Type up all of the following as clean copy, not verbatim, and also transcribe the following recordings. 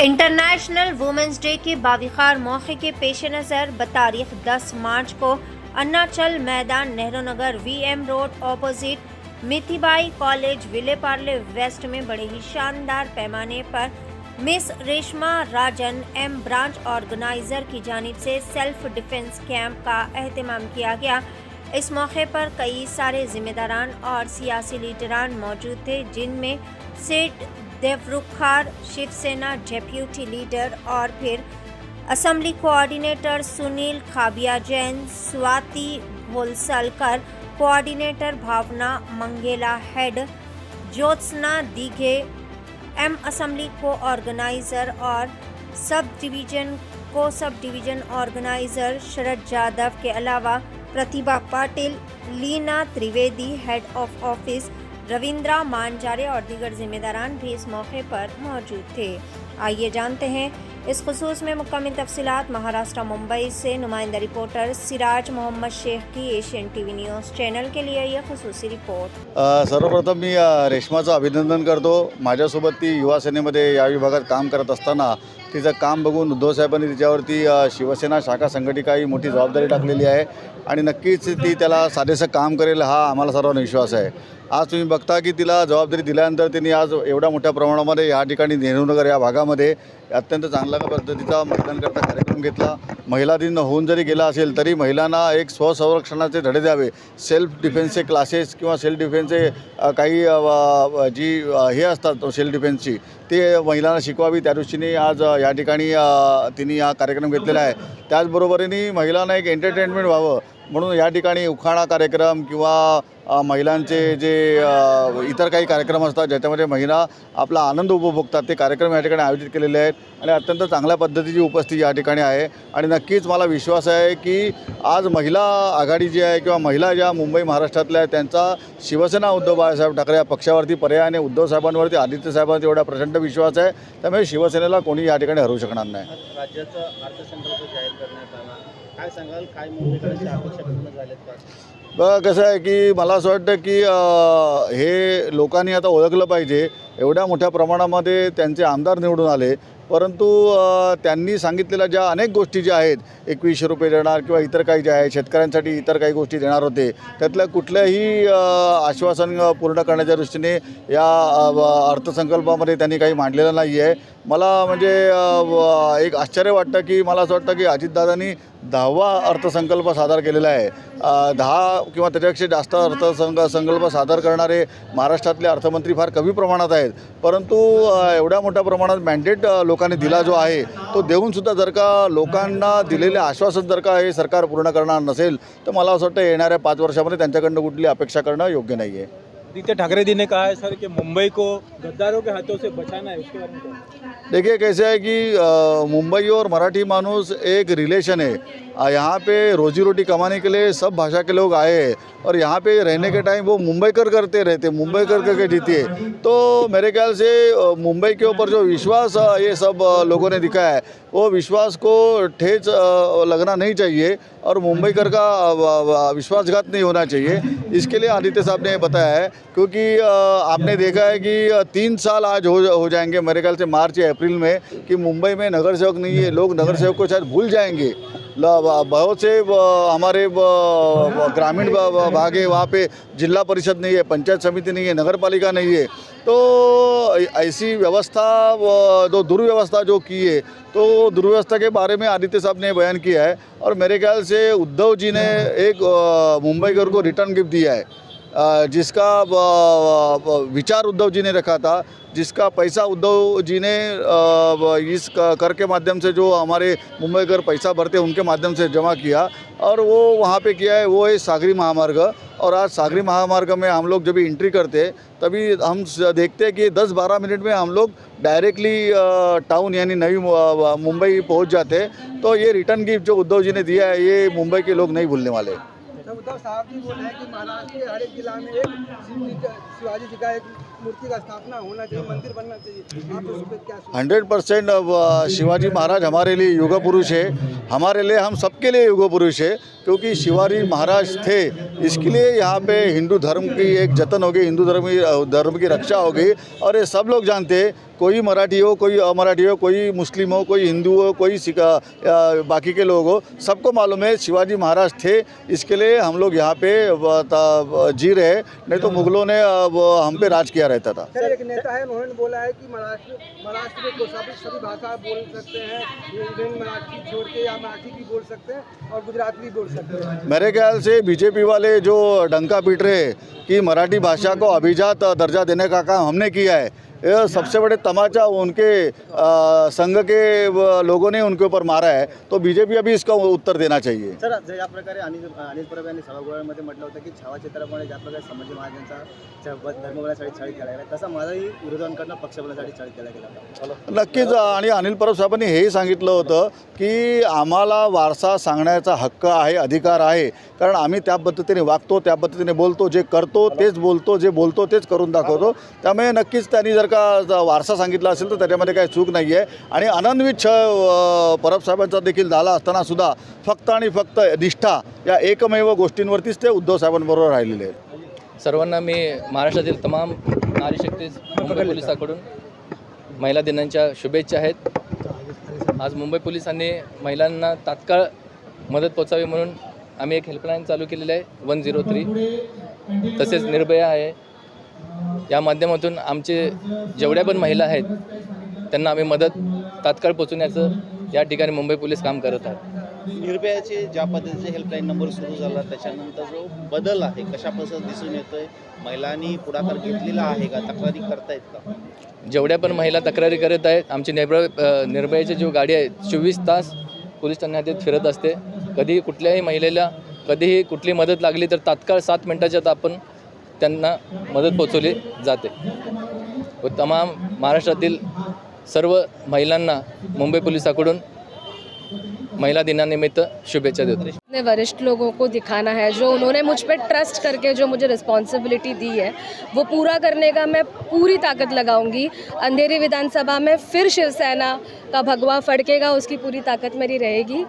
International women's day के बाविखार मौके के पेश नज़र बतारीख 10 मार्च को अन्नाचल मैदान Nehru Nagar VM road opposite Mithibai college Vile Parle west में बड़े ही शानदार पैमाने पर miss Reshma Rajan M branch organiser की जानिब से सेल्फ डिफेंस कैंप का एहतमाम किया गया। इस मौके पर कई सारे जिम्मेदारान और सियासी लीडरान मौजूद थे, जिनमें सेठ देवरुखार शिवसेना डेप्यूटी लीडर और फिर assembly coordinator Sunil Khabia Jain, Swati Bholsalkar coordinator, Bhavna Mangela head, Jyotsna Dighe M assembly co-organiser और sub division organiser Sharad Jadhav के अलावा Pratibha Patil, Leena Trivedi head of office, Ravindra Manjare और दीगर जिम्मेदारान भी इस मौके पर मौजूद थे। आइए जानते हैं इस खुसूस में मुकम्मल तफसीलात महाराष्ट्र मुंबई से नुमाइंदा रिपोर्टर सिराज मोहम्मद शेख की एशियन टीवी न्यूज़ चॅनल के लिए यह खुसूसी रिपोर्ट। सर्वप्रथम मी रेश्माचं अभिनंदन करतो। माझ्यासोबत ती युवा सेनेमध्ये या विभागात काम करत असताना तिचं काम बघून उद्धव साहेबांनी तिच्यावरती शिवसेना शाखा संघटिका ही मोठी जबाबदारी टाकलेली आहे आणि नक्कीच ती त्याला साधेसं काम करेल हा आम्हाला सर्वांना विश्वास आहे। आज तुम्ही बघता की तिला जबाबदारी दिल्यानंतर तिने आज एवढ्या मोठ्या प्रमाणामध्ये या ठिकाणी नेहरूनगर या भागामध्ये अत्यंत चांगल्या पद्धतीचा मतदानकर्ता कार्यक्रम घेतला। महिला दिन होऊन जरी गेला असेल तरी महिलांना एक स्वसंरक्षणाचे धडे द्यावे, सेल्फ डिफेन्सचे क्लासेस किंवा सेल्फ डिफेन्सचे काही जी हे असतात सेल्फ डिफेन्सची ते महिलांना शिकवावी, त्या दृष्टीने आज या ठिकाणी तिने हा कार्यक्रम घेतलेला आहे। त्याचबरोबरीने महिलांना एक एंटरटेनमेंट व्हावं म्हणून या ठिकाणी उखाणा कार्यक्रम किंवा महिलांचे जे इतर काही कार्यक्रम असतात ज्याच्यामध्ये महिला आपला आनंद उपभोगतात ते कार्यक्रम या ठिकाणी आयोजित केलेले आहेत आणि अत्यंत चांगल्या पद्धतीची उपस्थिती या ठिकाणी आहे। आणि नक्कीच मला विश्वास आहे की आज महिला आघाडी जी आहे किंवा महिला ज्या मुंबई महाराष्ट्रातल्या आहेत त्यांचा शिवसेना उद्धव बाळासाहेब ठाकरे या पक्षावरती पर्यायाने उद्धव साहेबांवरती आदित्य साहेबांचा एवढा प्रचंड विश्वास आहे, त्यामुळे शिवसेनेला कोणी या ठिकाणी हरवू शकणार नाही। राज्याचा अर्थसंकल्प जाहीर करण्यात आला, काय सांगाल, काय मुंबईकरांच्या अपेक्षा पूर्ण झाल्यात का? कसं आहे की मला असं वाटतं की हे लोकांनी आता ओळखलं पाहिजे। एवढ्या मोठ्या प्रमाणामध्ये त्यांचे आमदार निवडून आले, परंतु त्यांनी सांगितलेल्या ज्या अनेक गोष्टी ज्या आहेत 2100 रुपये देणार किंवा इतर काही जे आहे शेतकऱ्यांसाठी इतर काही गोष्टी देणार होते, त्यातल्या कुठल्याही आश्वासन पूर्ण करण्याच्या दृष्टीने या अर्थसंकल्पामध्ये त्यांनी काही मांडलेलं नाही आहे। मला म्हणजे एक आश्चर्य वाटतं की मला असं वाटतं की अजितदादांनी 10वा अर्थसंकल्प सादर केलेला आहे। 10 किंवा त्याच्यापेक्षा जास्त अर्थसंकल्प सादर करणारे महाराष्ट्रातले अर्थमंत्री फार कमी प्रमाणात आहेत, परंतु एवढ्या मोठ्या प्रमाणात मॅन्डेट लोकांनी दिला जो आहे तो देऊनसुद्धा जर का लोकांना दिलेले आश्वासन जर का हे सरकार पूर्ण करणार नसेल तर मला असं वाटतं येणाऱ्या 5 वर्षामध्ये त्यांच्याकडनं कुठली अपेक्षा करणं योग्य नाही आहे। आदित्य ठाकरे जी ने कहा है सर कि मुंबई को गद्दारों के हाथों से बचाना है, उसके बारे में क्या? देखिए कैसे है कि मुंबई और मराठी मानूस एक रिलेशन है। यहाँ पे रोजी रोटी कमाने के लिए सब भाषा के लोग आए हैं और यहाँ पे रहने के टाइम वो मुंबईकर करते रहते, मुंबईकर करके जीते। तो मेरे ख्याल से मुंबई के ऊपर जो विश्वास ये सब लोगों ने दिखाया है वो विश्वास को ठेस लगना नहीं चाहिए और मुंबईकर का विश्वासघात नहीं होना चाहिए। इसके लिए आदित्य साहब ने बताया है, क्योंकि आपने देखा है कि 3 साल आज हो जाएंगे मेरे ख्याल से मार्च या अप्रैल में कि मुंबई में नगर सेवक नहीं है। लोग नगर सेवक को शायद भूल जाएंगे। बहुत से हमारे ग्रामीण भाग है, वहाँ पे जिला परिषद नहीं है, पंचायत समिति नहीं है, नगर पालिका नहीं है। तो ऐसी व्यवस्था जो दुर्व्यवस्था जो की है तो दुर्व्यवस्था के बारे में आदित्य साहब ने बयान किया है और मेरे ख्याल से उद्धव जी ने एक मुंबईकर को रिटर्न गिफ्ट दिया है, जिसका विचार उद्धव जी ने रखा था, जिसका पैसा उद्धव जी ने इस कर के माध्यम से जो हमारे मुंबईकर पैसा भरते उनके माध्यम से जमा किया और वो वहाँ पे किया है, वो है सागरी महामार्ग। और आज सागरी महामार्ग में हम लोग जब एंट्री करते तभी हम देखते हैं कि 10-12 मिनट में हम लोग डायरेक्टली टाउन यानी नवी मुंबई पहुँच जाते। तो ये रिटर्न गिफ्ट जो उद्धव जी ने दिया है ये मुंबई के लोग नहीं भूलने वाले। उद्धव साहब जी बोल रहे हैं कि महाराष्ट्र के हर एक जिला में एक शिवाजी जी का एक मूर्ति का स्थापना होना चाहिए, मंदिर बनना चाहिए। आप उस पर क्या सोचते हैं? 100% शिवाजी महाराज हमारे लिए युग पुरुष है, हमारे लिए, हम सबके लिए युग पुरुष है, क्योंकि शिवाजी महाराज थे। इसके लिए यहाँ पे हिंदू धर्म की एक जतन होगी, हिंदू धर्म की रक्षा होगी। और ये सब लोग जानते हैं कोई मराठी हो, कोई अमराठी हो, कोई मुस्लिम हो, कोई हिंदू हो, कोई सिख बाकी के लोग हो, सबको मालूम है शिवाजी महाराज थे। इसके लिए हम लोग यहाँ पे जी रहे हैं, नहीं तो मुगलों ने हम पे राज किया रहता था। सर एक नेता है, उन्होंने बोला है कि महाराष्ट्र में सभी भाषा बोल सकते हैं, इवन मराठी छोड़ के या मराठी भी बोल सकते हैं और गुजराती भी बोल सकते हैं। मेरे ख्याल से बीजेपी वाले जो डंका पीट रहे हैं कि मराठी भाषा को अभिजात दर्जा देने का काम हमने किया है, यह सबसे बड़े तमाचा उनके संघ के लोगों ने उनके ऊपर मारा है। तो बीजेपी अभी इसका उत्तर देना चाहिए। सर ज्या प्रकारे अनिल परब यांनी सभागृहामध्ये म्हटलं होतं की छावा चित्रामुळे ज्या प्रकारे संभाजी महाराजांचा धर्म बनण्यासाठी छळ केला गेला, तसा माझाही विरोधांकडनं पक्ष बनण्यासाठी छळ केला गेला। नक्कीच, आणि अनिल परब साहेबांनी हेही सांगितलं होतं की आम्हाला वारसा सांगण्याचा हक्क आहे, अधिकार आहे, कारण आम्ही त्या पद्धतीने वागतो, त्या पद्धतीने बोलतो, जे करतो तेच बोलतो, जे बोलतो तेच करून दाखवतो। त्यामुळे नक्कीच त्यांनी जर का वारसा सांगितला असेल तर त्याच्यामध्ये काही चूक नाही आहे। आणि अनन्वित परब साहेबांचा देखील झाला असताना सुद्धा फक्त आणि फक्त निष्ठा या एकमेव गोष्टींवरतीच ते उद्धव साहेबांबरोबर राहिलेले आहेत। सर्वांना मी महाराष्ट्रातील तमाम नारी शक्ती मुंबई पोलिसांकडून महिला दिनाच्या शुभेच्छा आहेत। आज मुंबई पोलिसांनी महिलांना तात्काळ मदत पोचावी म्हणून आम्ही एक हेल्पलाईन चालू केलेली आहे 103, तसेच निर्भया आहे। या माध्यमातून आमचे जेवढ्या पण महिला आहेत त्यांना आम्ही मदत तात्काळ पोचवण्याचं या ठिकाणी मुंबई पोलीस काम करत आहेत। निर्भयाचे ज्या पद्धतीचे हेल्पलाईन नंबर सुरू झाला त्याच्यानंतर जो बदल आहे कशा पद्धतीने दिसून येतोय, महिलांनी पुढाकार घेतलेला आहे का, तक्रारी करतायत का? जेवढ्या पण महिला तक्रारी करत आहेत, आमची निर्भयाची जो गाडी आहे 24 तास पोलीस ठाण्यात फिरत असते। कधी कुठल्याही महिलेला कधीही कुठली मदत लागली तर तात्काळ 7 मिनिटाच्यात आपण त्यांना मदत पोचवली जाते। व तमाम महाराष्ट्रातील सर्व महिलांना मुंबई पोलिसांकडून महिला दिनानिमित्त शुभेच्छा देतो। अपने वरिष्ठ लोगों को दिखाना है, जो उन्होंने मुझ पर ट्रस्ट करके जो मुझे रिस्पॉन्सिबिलिटी दी है वो पूरा करने का मैं पूरी ताकत लगाऊंगी। अंधेरी विधानसभा में फिर शिवसेना का भगवा फड़केगा, उसकी पूरी ताकत मेरी रहेगी।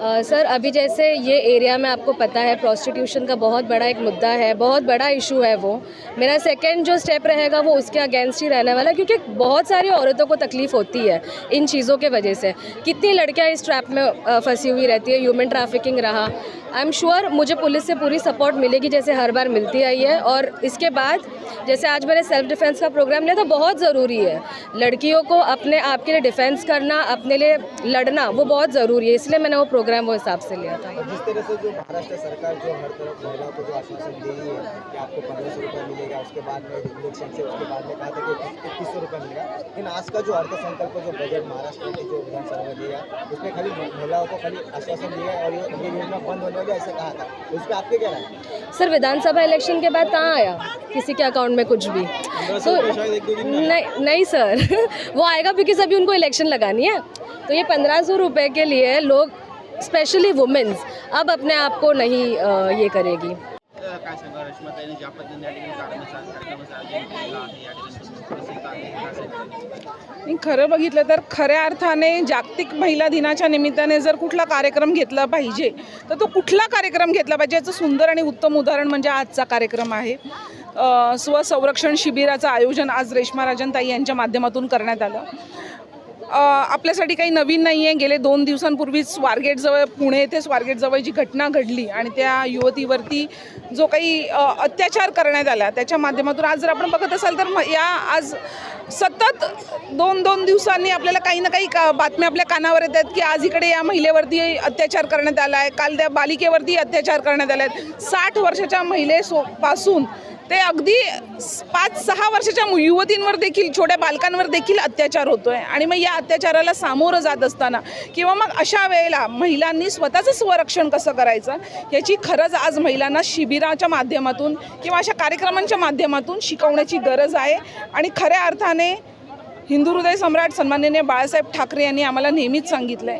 और सर अभी जैसे ये एरिया में आपको पता है प्रोस्टिट्यूशन का बहुत बड़ा एक मुद्दा है, बहुत बड़ा इशू है वो। मेरा सेकंड जो स्टेप रहेगा वो उसके अगेंस्ट ही रहने वाला है, क्योंकि बहुत सारी औरतों को तकलीफ़ होती है इन चीज़ों के वजह से। कितनी लड़कियां इस ट्रैप में फंसी हुई रहती है, ह्यूमन ट्रैफिकिंग रहा। आई एम श्योर मुझे पुलिस से पूरी सपोर्ट मिलेगी जैसे हर बार मिलती आई है। और इसके बाद जैसे आज मैंने सेल्फ डिफेंस का प्रोग्राम लिया तो बहुत ज़रूरी है लड़कियों को अपने आप के लिए डिफेंस करना, अपने लिए लड़ना, वो बहुत ज़रूरी है। इसलिए मैंने वो प्रोग्राम वो हिसाब से लिया था। जिस तरह से जो महाराष्ट्र सरकार जो हर तरफ महिलाओं को जो आश्वासन दे रही है कि आपको 1500 रुपये मिलेगा, उसके बाद में इलेक्शन से उसके बाद में कहा था कि 2100 रुपये मिलेगा, लेकिन आज का जो अर्थसंकल्प जो बजट महाराष्ट्र के जो विधानसभा में दिया उसमें खाली महिलाओं को खाली आश्वासन दिया और ये योजना बंद होने वाली ऐसे कहा था, उस पर आपके क्या राय है? सर विधानसभा इलेक्शन के बाद कहाँ आया किसी के अकाउंट में कुछ भी? तो नहीं सर वो आएगा बिकॉज अभी उनको इलेक्शन लगानी है। तो ये 1500 रुपये के लिए लोग स्पेशली वुमेन्स अब अपने आप को नहीं ये करेगी। काय सांगा रश्मिताईने ज्या पद्धतीने या ठिकाणी कार्यक्रमाचं आयोजन केलेलं आहे, या ठिकाणी प्रसिद्ध आहे, काय सांगता? आणि खरं बघितलं तर खऱ्या अर्थाने जागतिक महिला दिनाच्या निमित्ताने जर कुठला कार्यक्रम घेतला पाहिजे तर तो कुठला कार्यक्रम घेतला पाहिजे याचं सुंदर आणि उत्तम उदाहरण म्हणजे आजचा कार्यक्रम आहे। स्वसंरक्षण शिबिराचं आयोजन आज रेश्मा राजनताई यांच्या माध्यमातून करण्यात आलं। आपल्यासाठी काही नवीन नाही आहे। गेले 2 दिवसांपूर्वी स्वारगेटजवळ पुणे येथे स्वारगेटजवळ जी घटना घडली आणि त्या युवतीवरती जो काही अत्याचार करण्यात आला त्याच्या माध्यमातून आज जर आपण बघत असाल तर या आज सतत 2 दिवसांनी आपल्याला काही ना काही बातम्या आपल्या कानावर येतात की आज इकडे या महिलेवरती अत्याचार करण्यात आला आहे, काल त्या बालिकेवरती अत्याचार करण्यात आले आहेत। 60 वर्षाच्या महिलेपासून ते अगदी 5-6 वर्षाच्या युवतींवर देखील, छोट्या बालकांवर देखील अत्याचार होतोय। आणि मग या अत्याचाराला सामोरं जात असताना किंवा मग अशा वेळेला महिलांनी स्वतःचं स्वरक्षण कसं करायचं याची खरंच आज महिलांना शिबिराच्या माध्यमातून किंवा अशा कार्यक्रमांच्या माध्यमातून शिकवण्याची गरज आहे। आणि खऱ्या अर्थाने हिंदू हृदय सम्राट सन्माननीय बाळासाहेब ठाकरे यांनी आम्हाला नेहमीच सांगितलं आहे,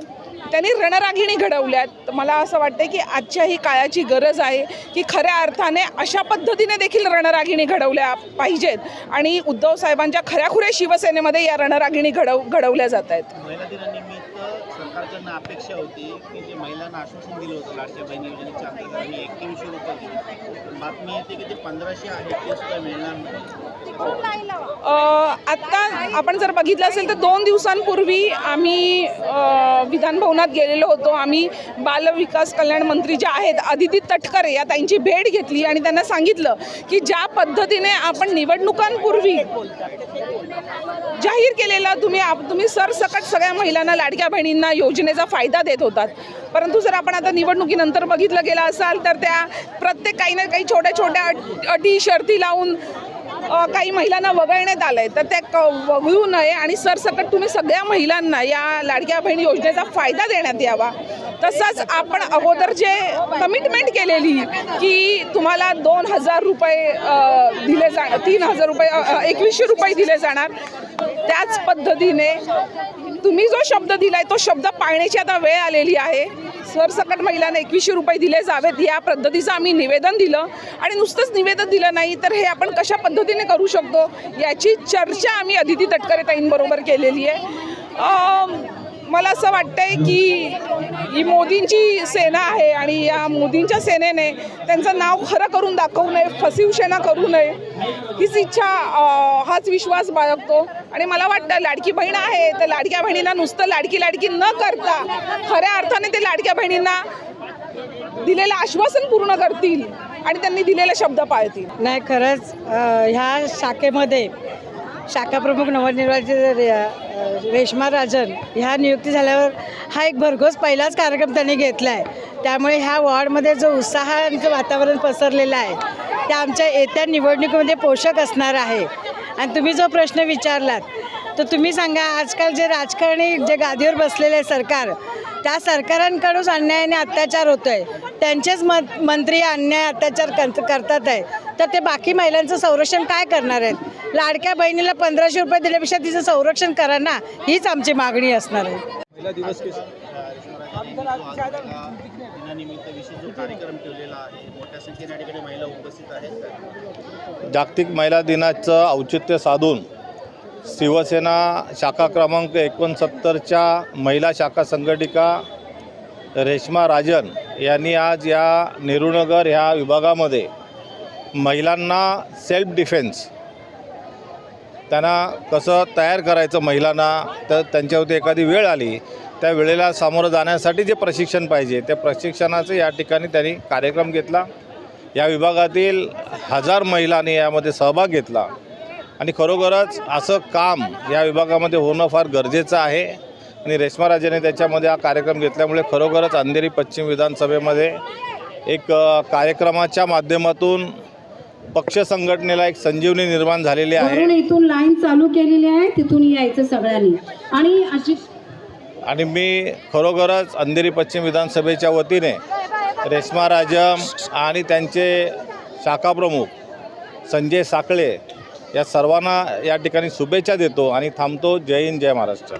त्यांनी रणरागिणी घडवल्यात। तर मला असं वाटतं की आजच्या ही काळाची गरज आहे की खऱ्या अर्थाने अशा पद्धतीने देखील रणरागिणी घडवल्या पाहिजेत आणि उद्धव साहेबांच्या खऱ्याखुऱ्या शिवसेनेमध्ये या रणरागिणी घडवल्या जात आहेत। महिला दिनानिमित्त सरकारच्या महिलांना अपेक्षा होती की जे महिलांना आश्वासन दिलं होतं लाडक्या बहिणी योजनेच्या अंतर्गत आम्ही 2100 रुपये दिले, मागणी येते की ते 1500 आहेत ते सुद्धा मिळणार नाही. आत्ता आपण जर बघितलं असेल तर 2 दिवसांपूर्वी आम्ही विधानभवनात गेलेलो होतो. आम्ही बालविकास कल्याण मंत्री ज्या आहेत अदिती तटकरे या त्यांची भेट घेतली आणि त्यांना सांगितलं की ज्या पद्धतीने आपण निवडणुकांपूर्वी जाहीर केलेलं तुम्ही सरसकट सगळ्या महिलांना लाडक्या बहिणींना योजनेचा फायदा देत होतात, परंतु जर आपण आता निवडणुकीनंतर बघितलं गेलं असाल तर त्या प्रत्येक काही ना काही छोट्या छोट्या अटी शर्ती लावून काही महिलांना वगळण्यात आलं आहे. तर त्या वगळू नये आणि सरसकट तुम्ही सगळ्या महिलांना या लाडक्या बहीण योजनेचा फायदा देण्यात यावा. तसंच आपण अगोदर जे कमिटमेंट केलेली की तुम्हाला 2000 रुपये दिले जाणार, 3000 रुपये 2100 रुपये दिले जाणार, त्याच पद्धतीने तुम्ही जो शब्द दिलाय तो शब्द पाळण्याची आता वेळ आलेली आहे. सरसकट महिलांना 2100 रुपये दिले जावेत या पद्धतीचं आम्ही निवेदन दिलं आणि नुसतंच निवेदन दिलं नाही तर हे आपण कशा पद्धतीने करू शकतो याची चर्चा आम्ही अदिती तटकरे ताईंबरोबर केलेली आहे. मला असं वाटतंय की ही मोदींची सेना आहे आणि या मोदींच्या सेनेने त्यांचं नाव खरं करून दाखवू नये, फसविसेना करू नये हीच इच्छा, हाच विश्वास बाळगतो. आणि मला वाटतं लाडकी बहीण आहे तर लाडक्या बहिणींना नुसतं लाडकी लाडकी न करता खऱ्या अर्थाने ते लाडक्या बहिणींना दिलेलं आश्वासन पूर्ण करतील आणि त्यांनी दिलेले शब्द पाळतील. नाही, खरंच ह्या शाखेमध्ये शाखाप्रमुख नवनिर्वाचित रेश्मा राजन ह्या नियुक्ती झाल्यावर हा एक भरघोस पहिलाच कार्यक्रम त्यांनी घेतला आहे. त्यामुळे ह्या वॉर्डमध्ये जो उत्साहाचं वातावरण पसरलेलं आहे ते आमच्या येत्या निवडणुकीमध्ये पोषक असणार आहे. आणि तुम्ही जो प्रश्न विचारलात तर तुम्ही सांगा, आजकाल जे राजकारणी जे गादीवर बसलेले सरकार, त्या सरकारांकडूनच अन्याय आणि अत्याचार होतो आहे, त्यांचेच मंत्री अन्याय अत्याचार करतात आहे, तर ते बाकी महिलांचं संरक्षण काय करणार आहेत? लाडक्या बहिणीला 1500 रुपये दिल्यापेक्षा तिचं संरक्षण करा ना, हीच आमची मागणी असणार आहे. महिला दिवस दिनानिमित्त विशेष जो कार्यक्रम ठेवलेला आहे, मोठ्या संख्येने या ठिकाणी महिला उपस्थित आहेत. जागतिक महिला दिनाचं औचित्य साधून शिवसेना शाखा क्रमांक 69च्या महिला शाखा संघटिका रेश्मा राजन यांनी आज या नेहरूनगर ह्या विभागामध्ये महिलांना सेल्फ डिफेन्स त्यांना कसं तयार करायचं महिलांना, तर त्यांच्यावरती एखादी वेळ आली त्या वेळेला सामोरं जाण्यासाठी जे प्रशिक्षण पाहिजे त्या प्रशिक्षणाचं या ठिकाणी त्यांनी कार्यक्रम घेतला. या विभागातील 1000 महिलांनी यामध्ये सहभाग घेतला आणि खरोखरच असं काम या विभागामध्ये होणं फार गरजेचं आहे. आणि रेश्मा राजेने त्याच्यामध्ये हा कार्यक्रम घेतल्यामुळे खरोखरच अंधेरी पश्चिम विधानसभेमध्ये एक कार्यक्रमाच्या माध्यमातून पक्ष संघटनेला एक संजीवनी निर्माण झालेली आहे. इथून लाईन चालू केलेली आहे, तिथून यायचं सगळ्यांनी. आणि मी खरोखरच अंधेरी पश्चिम विधानसभेच्या वतीने रेश्मा राजन आणि त्यांचे शाखाप्रमुख संजय साखळे या सर्वांना या ठिकाणी शुभेच्छा देतो आणि थांबतो. जय हिंद, जय महाराष्ट्र.